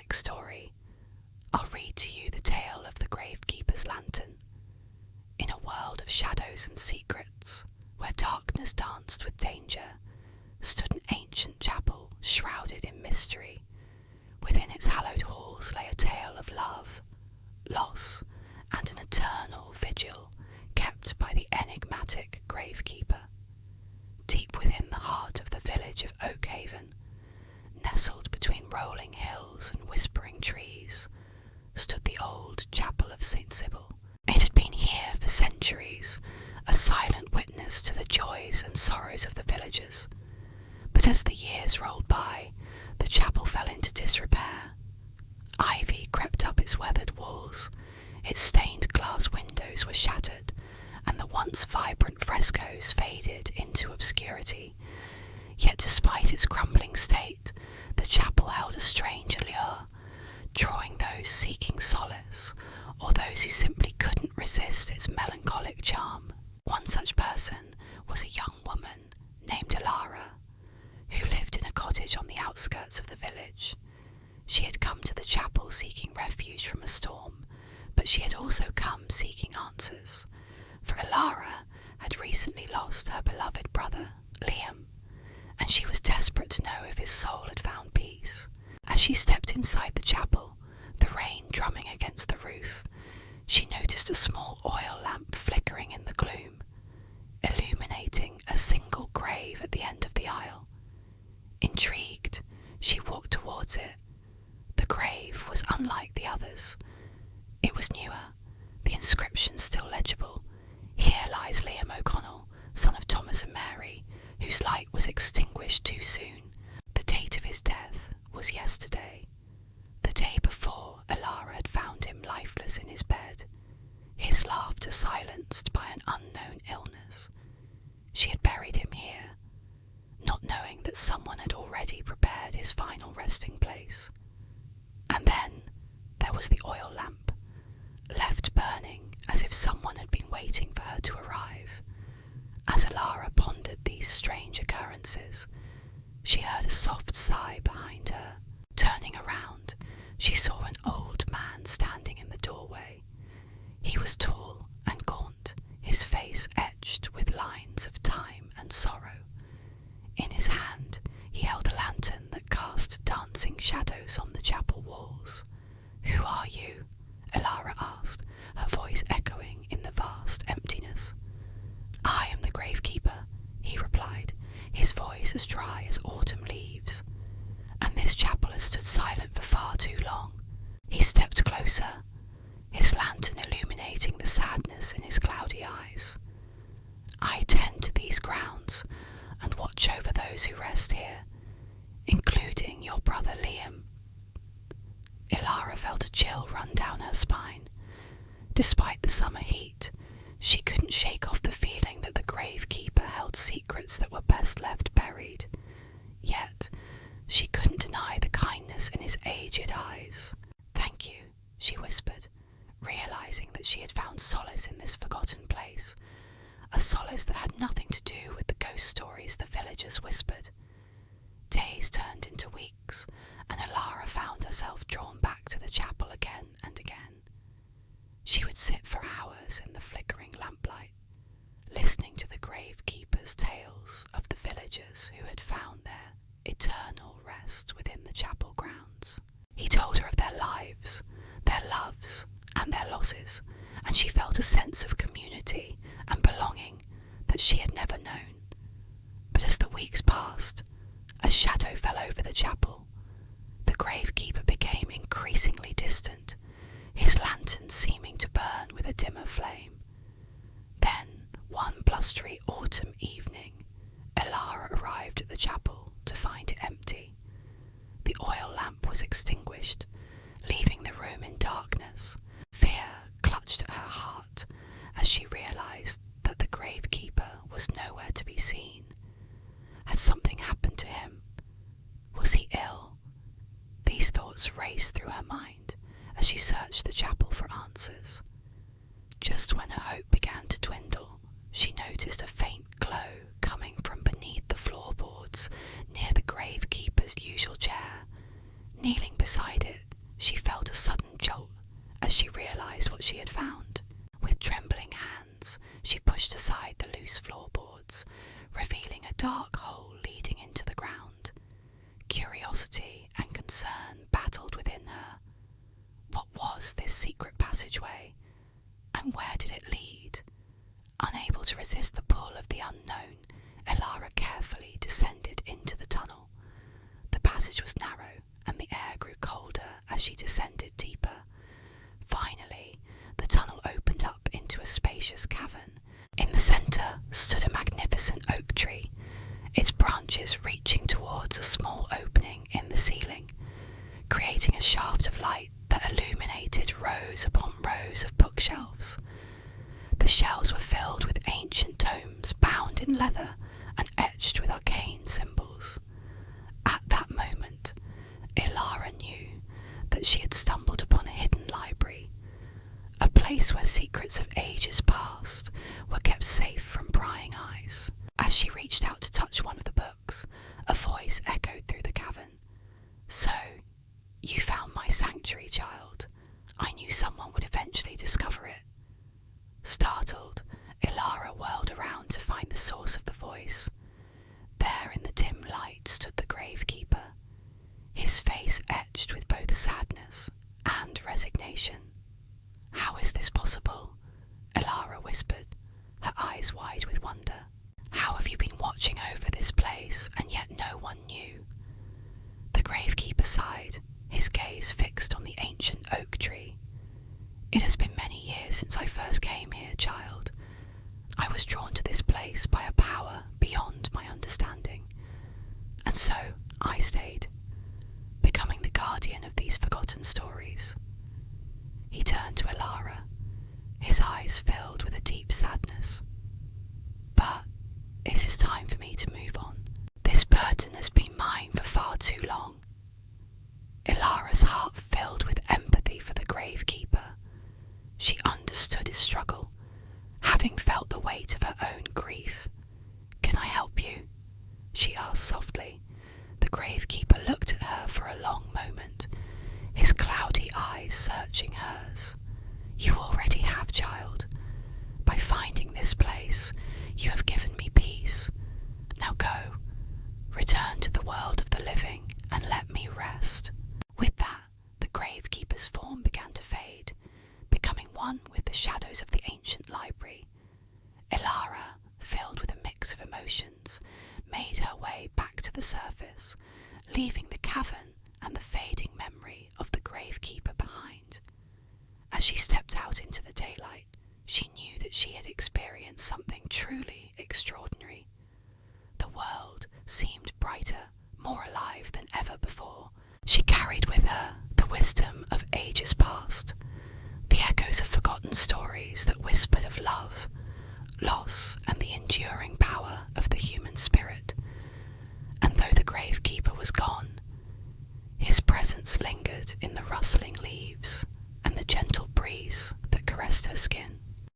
next story, I'll read to you the tale of the Gravekeeper's lantern. In a world of shadows and secrets, where darkness danced with danger, stood an ancient chapel shrouded in mystery. Within its hallowed halls lay a tale of love, loss, and an eternal vigil kept by the enigmatic Gravekeeper. Deep within the heart of the village of Oakhaven, nestled between rolling hills and whispering trees, stood the old chapel of St. Sybil. It had been here for centuries, a silent witness to the joys and sorrows of the villagers. But as the years rolled by, the chapel fell into disrepair. Ivy crept up its weathered walls, its stained glass windows were shattered, and the once vibrant frescoes faded into obscurity. Yet despite its crumbling state, the chapel held a strange allure, drawing those seeking solace, or those who simply couldn't resist its melancholic charm. One such person was a young woman named Alara, who lived in a cottage on the outskirts of the village. She had come to the chapel seeking refuge from a storm, but she had also come seeking answers, for Alara had recently lost her beloved brother, Liam, and she was desperate to know if his soul had found peace. As she stepped inside the chapel, the rain drumming against the roof, she noticed a small oil lamp flickering in the gloom, illuminating a single grave at the end of the aisle. Intrigued, she walked towards it. The grave was unlike the others. It was newer, the inscription still legible. Here lies Liam O'Connell, son of Thomas and Mary, whose light was extinguished too soon. The date of his death was yesterday, the day before Alara had found him lifeless in his bed, his laughter silenced by an unknown illness. She had buried him here, not knowing that someone had already prepared his final resting place. And then there was the oil lamp, left burning as if someone had been waiting for her to arrive. As Alara pondered these strange occurrences, she heard a soft sigh behind her. Turning around, she saw an old man standing in the doorway. He was tall and gaunt, his face etched with lines of time and sorrow. In his hand, he held a lantern that cast dancing shadows on the chapel walls. "Who are you?" Alara asked, her voice echoing in the vast emptiness. "I am the Gravekeeper," he replied, his voice as dry as autumn leaves. "And this chapel has stood silent for far too long." He stepped closer, his lantern illuminating the sadness in his cloudy eyes. "I tend to these grounds and watch over those who rest here, including your brother Liam." Alara felt a chill run down her spine. Despite the summer heat, she couldn't shake off the feeling that the Gravekeeper held secrets that were best left buried. Yet, she couldn't deny the kindness in his aged eyes. "Thank you," she whispered, realizing that she had found solace in this forgotten place, a solace that had nothing to do with the ghost stories the villagers whispered. Days turned into weeks, and Alara found herself drawn back to the chapel again and again. She would sit for hours in the flickering lamplight, listening to the Gravekeeper's tales of the villagers who had found their eternal rest within the chapel grounds. He told her of their lives, their loves, and their losses, and she felt a sense of community and belonging that she had never known. But as the weeks passed, a shadow fell over the chapel. The Gravekeeper became increasingly distant, his lantern seeming to burn with a dimmer flame. Then, one blustery autumn evening, Alara arrived at the chapel to find it empty. The oil lamp was extinguished, leaving the room in darkness. Fear clutched at her heart as she realized that the Gravekeeper was nowhere to be seen. Had something happened to him? Was he ill? These thoughts raced through her mind as she searched the chapel for answers. Just when her hope began to dwindle, she noticed a faint glow coming from beneath the floorboards near the Gravekeeper's usual chair. Kneeling beside it, she felt a sudden jolt as she realised what she had found. With trembling hands, she pushed aside the loose floorboards, revealing a dark hole leading into the ground. Curiosity and concern battled within her. What was this secret passageway, and where did it lead? Unable to resist the pull of the unknown, Elara carefully descended into the tunnel. The passage was narrow, and the air grew colder as she descended deeper. Finally, the tunnel opened up into a spacious cavern. In the centre stood a magnificent oak tree, its branches reaching towards a small opening in the ceiling, creating a shaft of light that illuminated rows upon rows of bookshelves. The shelves were filled with ancient tomes bound in leather and etched with arcane symbols. At that moment, Elara knew that she had stumbled upon a hidden library, a place where secrets of ages past were kept safe from prying eyes. As she reached out to touch one of the books, a voice echoed through the cavern. "So, you found my sanctuary, child. I knew someone would eventually discover it." Startled, Elara whirled around to find the source of the voice. There in the dim light stood the Gravekeeper, his face etched with both sadness and resignation. "How is this possible?" Elara whispered, her eyes wide with wonder. "How have you been watching over this place, and yet no one knew?" The Gravekeeper sighed, his gaze fixed on the ancient oak tree. "It has been many years since I first came here, child. I was drawn to this place by a power beyond my understanding, and so I stayed, becoming the guardian of these forgotten stories." He turned to Elara, his eyes filled with a deep sadness. "But it is time for me to move on. This burden has been mine for far too long." Elara's heart filled with empathy for the Gravekeeper. She understood his struggle, having felt the weight of her own grief. "Can I help you?" she asked softly. The Gravekeeper looked at her for a long moment, his cloudy eyes searching hers. "You already have, child. By finding this place, you have given me peace. Now go, return to the world of the living, and let me rest." With that, the Gravekeeper's form began to fade, becoming one with the shadows of the ancient library. Elara, filled with a mix of emotions, made her way back to the surface, leaving the cavern and the fading memory of the Gravekeeper behind. As she stepped out into the daylight, she knew that she had experienced something truly extraordinary. The world seemed brighter, more alive than ever before. She carried with her the wisdom of ages past, the echoes of forgotten stories that whispered of love, loss, and the enduring power of the human spirit. And though the Gravekeeper was gone, his presence lingered in the rustling leaves and the gentle breeze that caressed her skin.